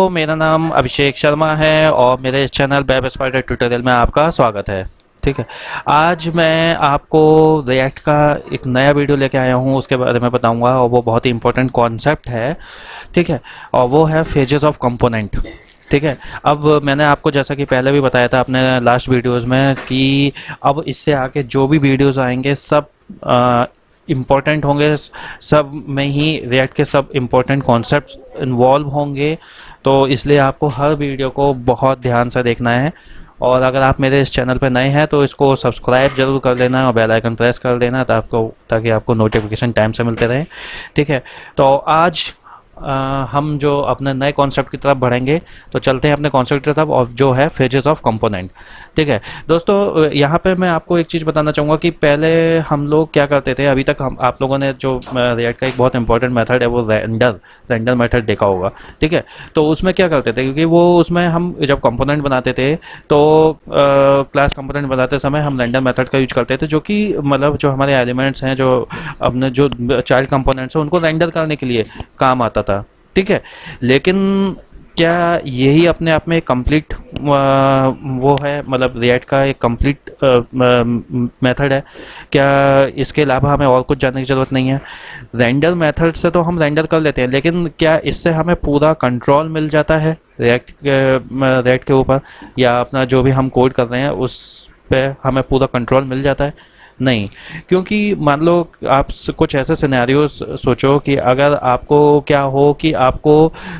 मेरा नाम अभिषेक शर्मा है और मेरे इस चैनल वेब स्पाइडर ट्यूटोरियल में आपका स्वागत है। ठीक है। आज मैं आपको रिएक्ट का एक नया वीडियो लेके आया हूँ, उसके बारे में बताऊंगा और वो बहुत ही इंपॉर्टेंट कॉन्सेप्ट है। ठीक है। और वो है फेजेस ऑफ कंपोनेंट। ठीक है। अब मैंने आपको जैसा कि पहले भी बताया था अपने लास्ट वीडियोस में कि अब इससे आके जो भी वीडियोस आएंगे सब इम्पोर्टेंट होंगे, सब में ही रिएक्ट के सब इम्पोर्टेंट कॉन्सेप्ट्स इन्वॉल्व होंगे। तो इसलिए आपको हर वीडियो को बहुत ध्यान से देखना है। और अगर आप मेरे इस चैनल पर नए हैं तो इसको सब्सक्राइब जरूर कर लेना और बेल आइकन प्रेस कर देना ताकि आपको नोटिफिकेशन टाइम से मिलते रहें। ठीक है। तो आज हम जो अपने नए कॉन्सेप्ट की तरफ बढ़ेंगे, तो चलते हैं अपने कॉन्सेप्ट की तरफ, और जो है फेजेस ऑफ कंपोनेंट। ठीक है दोस्तों, यहाँ पे मैं आपको एक चीज़ बताना चाहूँगा कि पहले हम लोग क्या करते थे। अभी तक हम आप लोगों ने जो रिएक्ट का एक बहुत इंपॉर्टेंट मेथड है वो रेंडर मेथड देखा होगा। ठीक है। तो उसमें क्या करते थे, क्योंकि वो उसमें हम जब कंपोनेंट बनाते थे तो क्लास कंपोनेंट बनाते समय हम रेंडर मेथड का यूज करते थे, जो कि मतलब जो हमारे एलिमेंट्स हैं, जो अपने जो चाइल्ड कंपोनेंट्स हैं, उनको रेंडर करने के लिए काम आता था। ठीक है। लेकिन क्या यही अपने आप में कंप्लीट वो है, मतलब रिएक्ट का एक कंप्लीट मेथड है? क्या इसके अलावा हमें और कुछ जानने की ज़रूरत नहीं है? रेंडर मेथड से तो हम रेंडर कर लेते हैं, लेकिन क्या इससे हमें पूरा कंट्रोल मिल जाता है रिएक्ट के ऊपर, या अपना जो भी हम कोड कर रहे हैं उस पे हमें पूरा कंट्रोल मिल जाता है? नहीं। क्योंकि मान लो आप कुछ ऐसे सिनेरियोस सोचो कि अगर आपको क्या हो कि आपको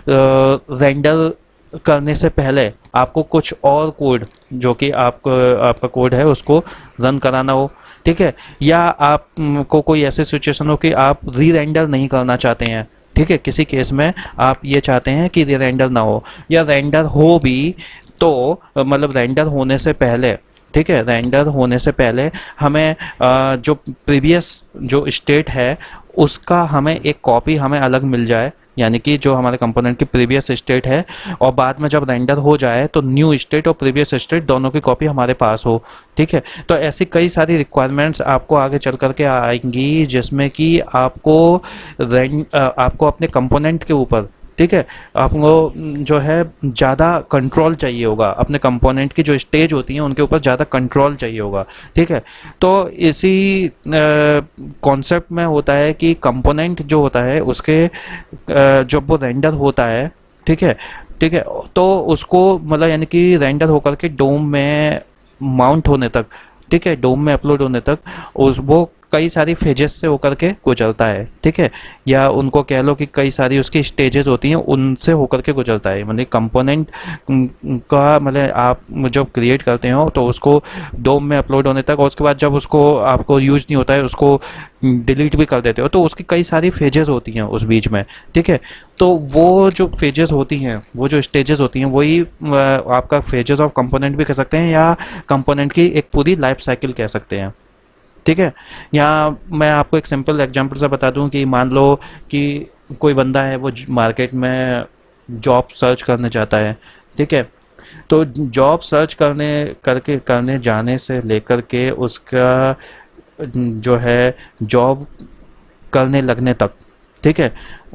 रेंडर करने से पहले आपको कुछ और कोड, जो कि आपका कोड है, उसको रन कराना हो। ठीक है। या आपको कोई ऐसी सिचुएशन हो कि आप री रेंडर नहीं करना चाहते हैं। ठीक है। किसी केस में आप ये चाहते हैं कि री रेंडर ना हो, या रेंडर हो भी तो मतलब रेंडर होने से पहले, ठीक है, रेंडर होने से पहले हमें जो प्रीवियस जो स्टेट है उसका हमें एक कॉपी हमें अलग मिल जाए, यानी कि जो हमारे कंपोनेंट की प्रीवियस स्टेट है, और बाद में जब रेंडर हो जाए तो न्यू स्टेट और प्रीवियस स्टेट दोनों की कॉपी हमारे पास हो। ठीक है। तो ऐसी कई सारी रिक्वायरमेंट्स आपको आगे चल करके आएंगी, जिसमें कि आपको अपने कंपोनेंट के ऊपर, ठीक है, आपको जो है ज़्यादा कंट्रोल चाहिए होगा, अपने कंपोनेंट की जो स्टेज होती हैं उनके ऊपर ज़्यादा कंट्रोल चाहिए होगा। ठीक है। तो इसी कॉन्सेप्ट में होता है कि कंपोनेंट जो होता है उसके जब वो रेंडर होता है, ठीक है, ठीक है, तो उसको मतलब यानी कि रेंडर होकर के डोम में माउंट होने तक, ठीक है, डोम में अपलोड होने तक उस वो कई सारी फेजेस से होकर के गुजरता है। ठीक है। या उनको कह लो कि कई सारी उसकी स्टेजेस होती हैं, उनसे होकर के गुजरता है। मतलब कंपोनेंट का मतलब आप जब क्रिएट करते हो तो उसको डोम में अपलोड होने तक, और उसके बाद जब उसको आपको यूज नहीं होता है उसको डिलीट भी कर देते हो, तो उसकी कई सारी फेजेस होती हैं उस बीच में। ठीक है। तो वो जो फेजेस होती हैं, वो जो स्टेजेस होती हैं, वही आपका फेजेस ऑफ कंपोनेंट भी कह सकते हैं, या कंपोनेंट की एक पूरी लाइफ साइकिल कह सकते हैं। ठीक है। यहाँ मैं आपको एक सिंपल एग्जांपल से बता दूं कि मान लो कि कोई बंदा है, वो मार्केट में जॉब सर्च करने जाता है। ठीक है। तो जॉब सर्च करने जाने से लेकर के उसका जो है जॉब करने लगने तक, ठीक है,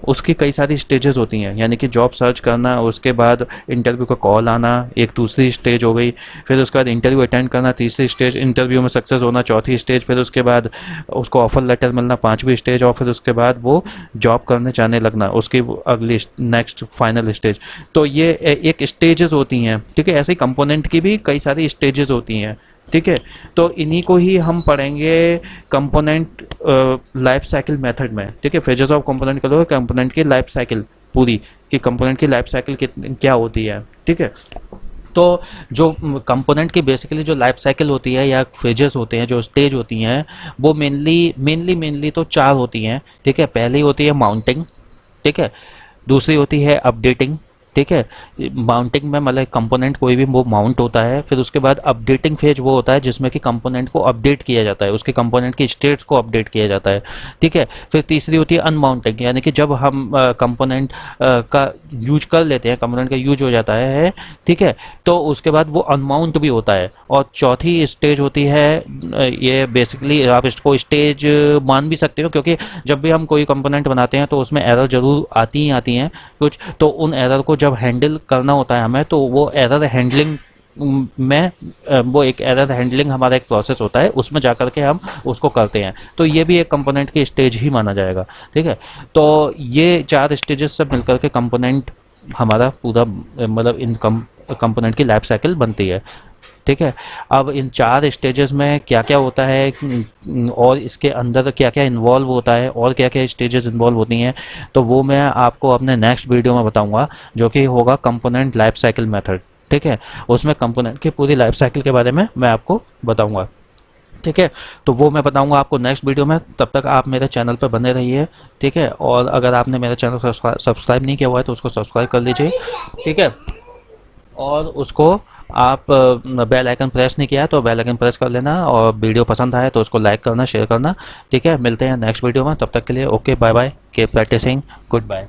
उसकी कई सारी स्टेजेस होती हैं। यानी कि जॉब सर्च करना, उसके बाद इंटरव्यू का कॉल आना, एक दूसरी स्टेज हो गई। फिर उसके बाद इंटरव्यू अटेंड करना, तीसरी स्टेज, इंटरव्यू में सक्सेस होना, चौथी स्टेज। फिर उसके बाद उसको ऑफर लेटर मिलना, पांचवी स्टेज। और फिर उसके बाद वो जॉब करने जाने लगना, उसकी अगली नेक्स्ट फाइनल स्टेज। तो ये एक स्टेजेस होती हैं। ठीक है। ऐसे कंपोनेंट की भी कई सारी स्टेजेस होती हैं। ठीक है। तो इन्हीं को ही हम पढ़ेंगे कंपोनेंट लाइफ साइकिल मेथड में। ठीक है। फेजेस ऑफ कंपोनेंट का लो कंपोनेंट की लाइफ साइकिल पूरी, कि कंपोनेंट की लाइफ साइकिल क्या होती है। ठीक है। तो जो कंपोनेंट की बेसिकली जो लाइफ साइकिल होती है, या फेजेस होते हैं, जो स्टेज होती हैं, वो मेनली तो चार होती हैं। ठीक है। पहली होती है माउंटिंग। ठीक है। दूसरी होती है अपडेटिंग। ठीक है। माउंटिंग में मतलब कंपोनेंट कोई भी वो माउंट होता है। फिर उसके बाद अपडेटिंग फेज वो होता है जिसमें कि कंपोनेंट को अपडेट किया जाता है, उसके कंपोनेंट की स्टेट्स को अपडेट किया जाता है। ठीक है। फिर तीसरी होती है अनमाउंटिंग, यानी कि जब हम कंपोनेंट का यूज कर लेते हैं, कंपोनेंट का यूज हो जाता है, ठीक है, तो उसके बाद वो अनमाउंट भी होता है। और चौथी स्टेज होती है, ये बेसिकली आप इसको स्टेज मान भी सकते हो, क्योंकि जब भी हम कोई कंपोनेंट बनाते हैं तो उसमें एरर जरूर आती ही आती हैं कुछ, तो उन एरर को जब हैंडल करना होता है हमें, तो वो एरर हैंडलिंग में वो एक एरर हैंडलिंग हमारा एक प्रोसेस होता है, उसमें जा कर के हम उसको करते हैं। तो ये भी एक कंपोनेंट की स्टेज ही माना जाएगा। ठीक है, तो ये 4 स्टेजेस सब मिलकर के कंपोनेंट हमारा पूरा मतलब इन कंपोनेंट की लाइफ साइकिल बनती है। ठीक है, अब इन 4 स्टेजेस में क्या क्या होता है और इसके अंदर क्या क्या इन्वॉल्व होता है और क्या क्या स्टेजेस इन्वॉल्व होती हैं, तो वो मैं आपको अपने नेक्स्ट वीडियो में बताऊंगा, जो कि होगा कंपोनेंट लाइफ साइकिल मेथड। ठीक है, उसमें कंपोनेंट की पूरी लाइफ साइकिल के बारे में मैं आपको बताऊंगा। ठीक है, तो वो मैं बताऊंगा आपको नेक्स्ट वीडियो में। तब तक आप मेरे चैनल पर बने रहिए। ठीक है, और अगर आपने मेरे चैनल को सब्सक्राइब नहीं किया हुआ है तो उसको सब्सक्राइब कर लीजिए। ठीक है, और उसको आप बेल आइकन प्रेस नहीं किया है तो बेल आइकन प्रेस कर लेना, और वीडियो पसंद आए तो उसको लाइक करना, शेयर करना। ठीक है, मिलते हैं नेक्स्ट वीडियो में, तब तक के लिए okay, bye bye, keep practising, good bye.